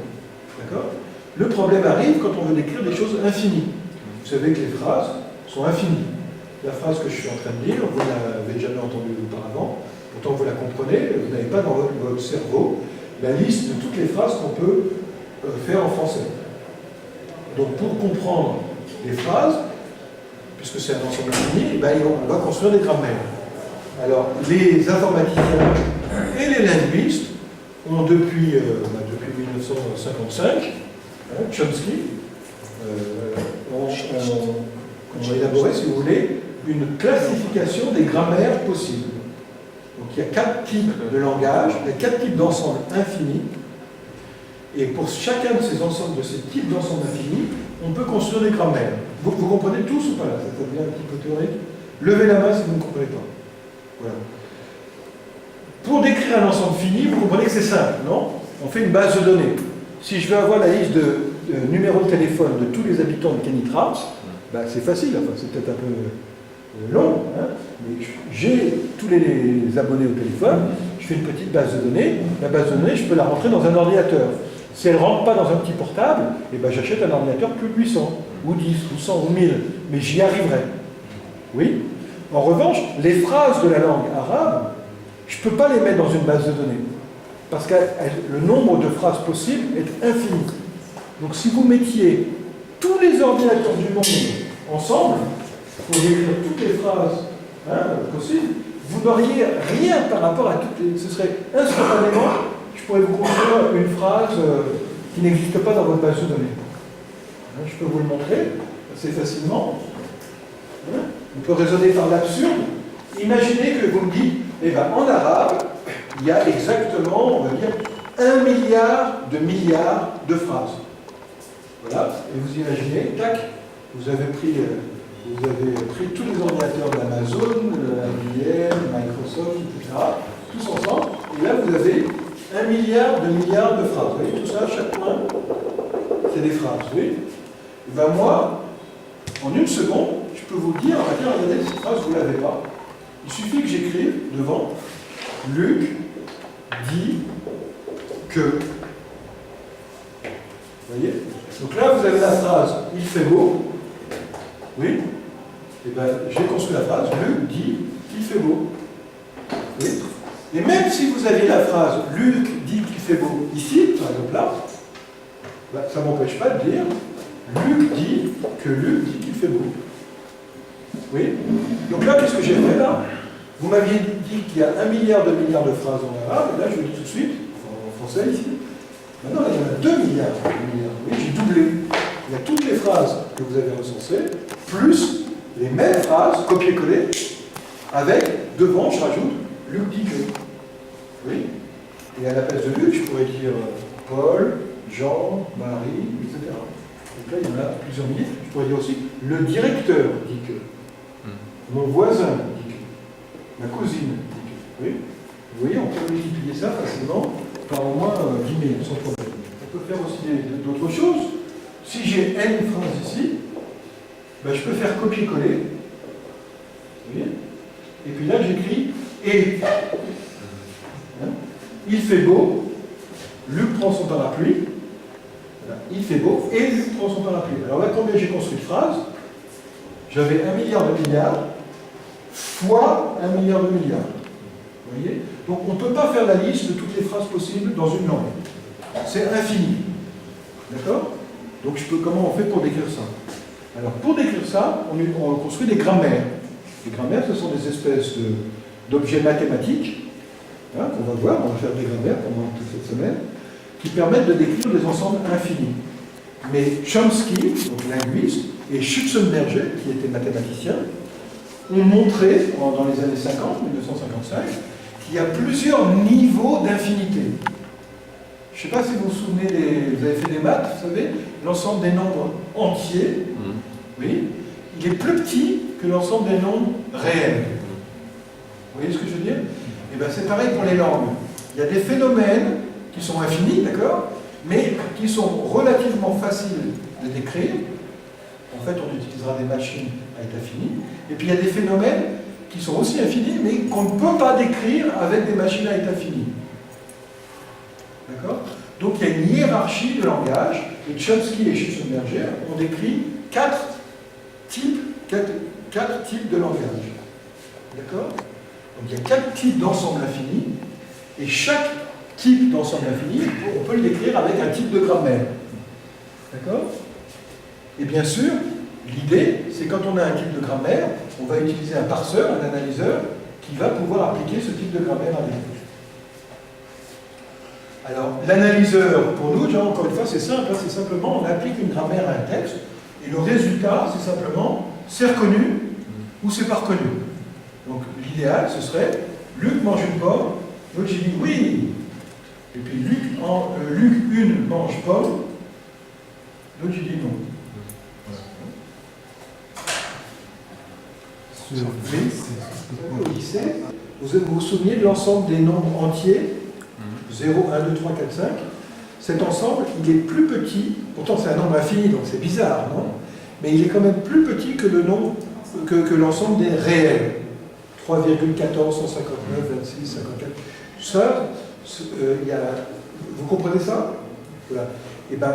D'accord? Le problème arrive quand on veut décrire des choses infinies. Vous savez que les phrases sont infinies. La phrase que je suis en train de dire, vous ne l'avez jamais entendue auparavant, pourtant vous la comprenez, vous n'avez pas dans votre cerveau la liste de toutes les phrases qu'on peut faire en français. Donc pour comprendre les phrases, puisque c'est un ensemble infini, on va construire des grammaires. Alors les informaticiens et les linguistes ont depuis 1955, Chomsky, ont élaboré, si vous voulez, une classification des grammaires possibles. Donc il y a 4 types de langage, il y a 4 types d'ensembles infinis, et pour chacun de ces types d'ensembles infinis, on peut construire des grammaires. Vous comprenez tous ou pas là? Ça devient un petit peu théorique. Levez la main si vous ne comprenez pas. Voilà. Pour décrire un ensemble fini, vous comprenez que c'est simple, non? On fait une base de données. Si je veux avoir la liste de numéros de téléphone de tous les habitants de Kenitra, c'est facile, enfin, c'est peut-être un peu long, hein, mais j'ai tous les abonnés au téléphone, je fais une petite base de données, la base de données, je peux la rentrer dans un ordinateur. Si elle ne rentre pas dans un petit portable, j'achète un ordinateur plus puissant, ou 10, ou 100, ou 1000, mais j'y arriverai. Oui. En revanche, les phrases de la langue arabe, je ne peux pas les mettre dans une base de données, parce que le nombre de phrases possibles est infini. Donc si vous mettiez tous les ordinateurs du monde ensemble, pour décrire toutes les phrases possibles, vous n'auriez rien par rapport à toutes les... Ce serait instantanément, je pourrais vous construire une phrase qui n'existe pas dans votre base de données. Je peux vous le montrer assez facilement. On peut raisonner par l'absurde. Imaginez que vous me dites, en arabe, il y a exactement, on va dire, 1 milliard de phrases. Voilà, et vous imaginez, tac, vous avez pris tous les ordinateurs d'Amazon, IBM, Microsoft, etc., tous ensemble, et là vous avez 1 milliard de phrases. Vous voyez, tout ça, chaque point, c'est des phrases, vous voyez. Et bien moi, en une seconde, je peux vous dire, on va dire, regardez, cette phrase, vous ne l'avez pas. Il suffit que j'écrive devant Luc dit que. Vous voyez? Donc là, vous avez la phrase il fait beau. Oui. Et bien, j'ai construit la phrase Luc dit qu'il fait beau. Oui. Et même si vous aviez la phrase Luc dit qu'il fait beau ici, par exemple là, ben, ça ne m'empêche pas de dire Luc dit que Luc dit qu'il fait beau. Oui. Donc là, qu'est-ce que j'ai fait là? Vous m'aviez dit qu'il y a 1 milliard de phrases en arabe, et là je vous dis tout de suite, en français ici, maintenant il y en a 2 milliards. Oui, j'ai doublé. Il y a toutes les phrases que vous avez recensées, plus les mêmes phrases, copier-coller, avec, devant, je rajoute, Luc dit que. Oui. Et à la place de Luc, je pourrais dire Paul, Jean, Marie, etc. Donc là, il y en a plusieurs milliers. Je pourrais dire aussi, le directeur dit que. Mon voisin dit que. Ma cousine dit que. Oui. Vous voyez, on peut multiplier ça facilement par au moins 10 000, sans problème. On peut faire aussi d'autres choses. Si j'ai n phrases ici, ben, je peux faire copier-coller. Vous voyez? Et puis là, j'écris et. Hein? Il fait beau, Luc prend son parapluie. Voilà. Il fait beau et Luc prend son parapluie. Alors là, combien j'ai construit de phrases? J'avais 1 milliard fois 1 milliard. Vous voyez? Donc on ne peut pas faire la liste de toutes les phrases possibles dans une langue. C'est infini. D'accord? Donc comment on fait pour décrire ça? Alors pour décrire ça, on construit des grammaires. Les grammaires, ce sont des espèces d'objets mathématiques, hein, qu'on va voir, on va faire des grammaires pendant toute cette semaine, qui permettent de décrire des ensembles infinis. Mais Chomsky, donc linguiste, et Schützenberger, qui était mathématicien, ont montré, dans les années 50, 1955, qu'il y a plusieurs niveaux d'infinité. Je ne sais pas si vous vous souvenez, vous avez fait des maths, vous savez, l'ensemble des nombres entiers, oui, il est plus petit que l'ensemble des nombres réels. Vous voyez ce que je veux dire? Et bien c'est pareil pour les langues. Il y a des phénomènes qui sont infinis, d'accord, mais qui sont relativement faciles de décrire. En fait, on utilisera des machines à état fini. Et puis il y a des phénomènes qui sont aussi infinis, mais qu'on ne peut pas décrire avec des machines à état fini. D'accord? Donc il y a une hiérarchie de langage, et Chomsky et Schützenberger ont décrit 4 types de langage. D'accord? Donc il y a 4 types d'ensemble infini, et chaque type d'ensemble infini, on peut le décrire avec un type de grammaire. D'accord? Et bien sûr, l'idée, c'est quand on a un type de grammaire, on va utiliser un parseur, un analyseur, qui va pouvoir appliquer ce type de grammaire à des textes. Alors, l'analyseur, pour nous, genre, encore une fois, c'est simple, c'est simplement, on applique une grammaire à un texte, et le résultat, c'est simplement, c'est reconnu ou c'est pas reconnu. Donc, l'idéal, ce serait, Luc mange une pomme, l'autre j'ai dit oui, et puis Luc une mange pomme, l'autre j'ai dit non. Au lycée, vous vous souvenez de l'ensemble des nombres entiers, 0, 1, 2, 3, 4, 5. Cet ensemble, il est plus petit, pourtant c'est un nombre infini, donc c'est bizarre, non? Mais il est quand même plus petit que l'ensemble des réels. 3,14, 159, 26, 54. Ça, vous comprenez ça? Voilà. Et bien,